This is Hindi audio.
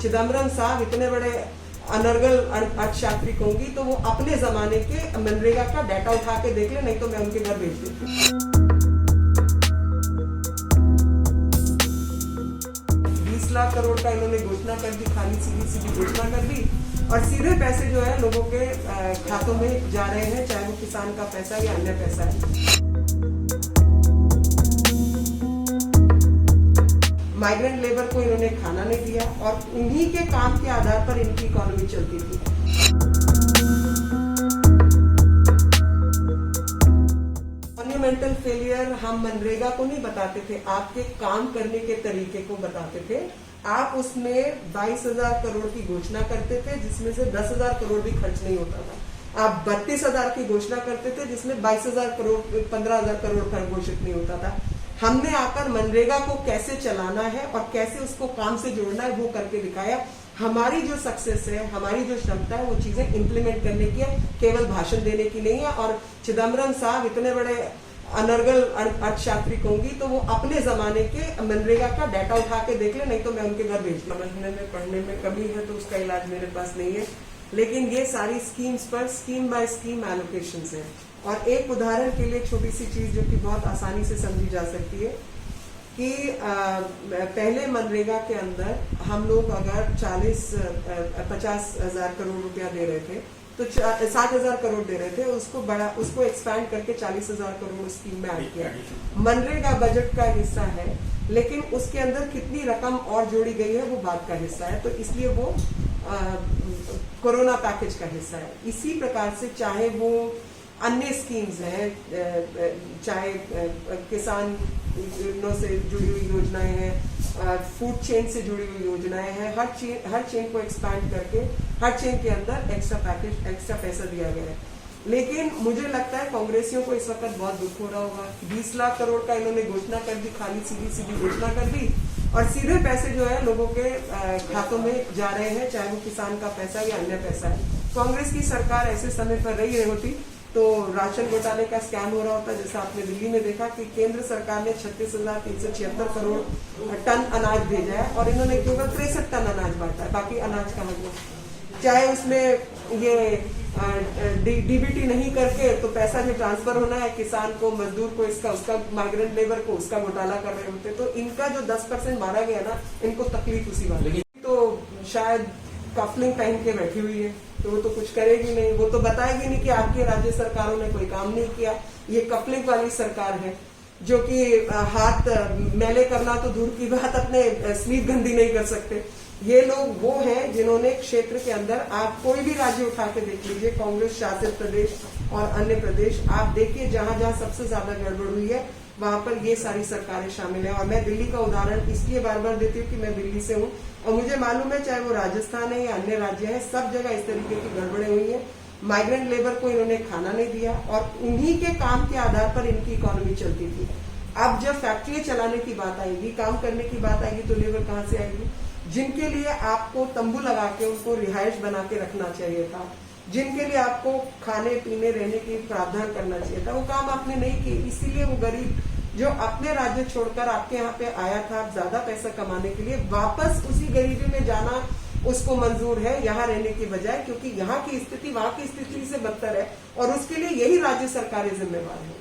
चिदम्बरम साहब इतने बड़े अनर्गल अर्थशास्त्री होंगी तो वो अपने जमाने के मनरेगा का डाटा उठा के देख ले, नहीं तो मैं उनके घर भेज देती। 20 लाख करोड़ का इन्होंने घोषणा कर दी, खाली सीधी घोषणा कर दी और सीधे पैसे जो है लोगों के खातों में जा रहे हैं, चाहे वो किसान का पैसा या अन्य पैसा है। माइग्रेंट लेबर को इन्होंने खाना नहीं दिया और उन्हीं के काम के आधार पर इनकी इकोनॉमी चलती थी। मॉन्यूमेंटल फेलियर हम मनरेगा को नहीं बताते थे, आपके काम करने के तरीके को बताते थे। आप उसमें 22,000 करोड़ की घोषणा करते थे जिसमें से 10,000 करोड़ भी खर्च नहीं होता था। आप 32,000 की घोषणा करते थे जिसमें 22,000 करोड़ 15,000 करोड़ का घोषित नहीं होता था। हमने आकर मनरेगा को कैसे चलाना है और कैसे उसको काम से जोड़ना है वो करके दिखाया। हमारी जो सक्सेस है, हमारी जो क्षमता है वो चीजें इंप्लीमेंट करने की है, केवल भाषण देने की नहीं है। और चिदम्बरम साहब इतने बड़े अनर्गल अर्थशास्त्री होंगी तो वो अपने जमाने के मनरेगा का डाटा उठा के देख ले, नहीं तो मैं उनके घर भेज दूँ। समझने में पढ़ने में कमी है तो उसका इलाज मेरे पास नहीं है, लेकिन ये सारी स्कीम्स पर स्कीम बाय स्कीम एलोकेशंस है। और एक उदाहरण के लिए छोटी सी चीज जो कि बहुत आसानी से समझी जा सकती है कि पहले मनरेगा के अंदर हम लोग अगर 50,000 करोड़ रुपया दे रहे थे तो 60,000 करोड़ दे रहे थे, उसको एक्सपैंड करके 40,000 करोड़ स्कीम में ऐड किया। मनरेगा बजट का हिस्सा है, लेकिन उसके अंदर कितनी रकम और जोड़ी गई है वो बात का हिस्सा है, तो इसलिए वो कोरोना पैकेज का हिस्सा है। इसी प्रकार से चाहे वो अन्य स्कीम्स हैं, चाहे किसानों से जुड़ी हुई योजनाएं हैं, फूड चेन से जुड़ी हुई योजनाएं हैं, हर चेन को एक्सपैंड करके हर चेन के अंदर एक्स्ट्रा पैकेज, एक्स्ट्रा पैसा दिया गया है। लेकिन मुझे लगता है कांग्रेसियों को इस वक्त बहुत दुख हो रहा होगा। 20 लाख करोड़ का इन्होंने घोषणा कर दी, खाली सीधी घोषणा कर दी और सीधे पैसे जो है लोगों के खातों में जा रहे हैं, चाहे वो किसान का पैसा या अन्य पैसा है। कांग्रेस की सरकार ऐसे समय पर रही होती तो राशन घोटाले का स्कैम हो रहा होता, जैसा आपने दिल्ली में देखा कि केंद्र सरकार ने 36,376 करोड़ टन अनाज भेजा है और इन्होंने केवल 63 टन अनाज बांटा है, बाकी अनाज कहाँ गया। चाहे उसमें ये डीबीटी नहीं करके तो पैसा जो ट्रांसफर होना है किसान को, मजदूर को, इसका उसका, माइग्रेंट लेबर को उसका घोटाला कर रहे होते, तो इनका जो 10% मारा गया ना, इनको तकलीफ उसी बात की। तो शायद कफलिंग पहन के बैठी हुई है तो वो तो कुछ करेगी नहीं, वो तो बताएगी नहीं कि आपकी राज्य सरकारों ने कोई काम नहीं किया। ये कफलिंग वाली सरकार है जो कि हाथ मैले करना तो दूर की बात, अपने स्लीव गंदी नहीं कर सकते। ये लोग वो हैं जिन्होंने क्षेत्र के अंदर, आप कोई भी राज्य उठा के देख लीजिए, कांग्रेस शासित प्रदेश और अन्य प्रदेश, आप देखिए जहां जहां सबसे ज्यादा गड़बड़ हुई है वहां पर ये सारी सरकारें शामिल हैं। और मैं दिल्ली का उदाहरण इसलिए बार बार देती हूँ कि मैं दिल्ली से हूँ और मुझे मालूम है, चाहे वो राजस्थान है या अन्य राज्य है, सब जगह इस तरीके की गड़बड़ें हुई है। माइग्रेंट लेबर को इन्होंने खाना नहीं दिया और उन्हीं के काम के आधार पर इनकी इकोनॉमी चलती थी। अब जब फैक्ट्री चलाने की बात आएगी, काम करने की बात आएगी, तो लेबर कहाँ से आएगी? जिनके लिए आपको तंबू लगा के उनको रिहाइश बना के रखना चाहिए था, जिनके लिए आपको खाने पीने रहने की प्रावधान करना चाहिए था, वो काम आपने नहीं किए। इसीलिए वो गरीब जो अपने राज्य छोड़कर आपके यहाँ पे आया था ज्यादा पैसा कमाने के लिए, वापस उसी गरीबी में जाना उसको मंजूर है यहाँ रहने की बजाय, क्योंकि यहाँ की स्थिति वहां की स्थिति से बदतर है और उसके लिए यही राज्य सरकारें जिम्मेवार है।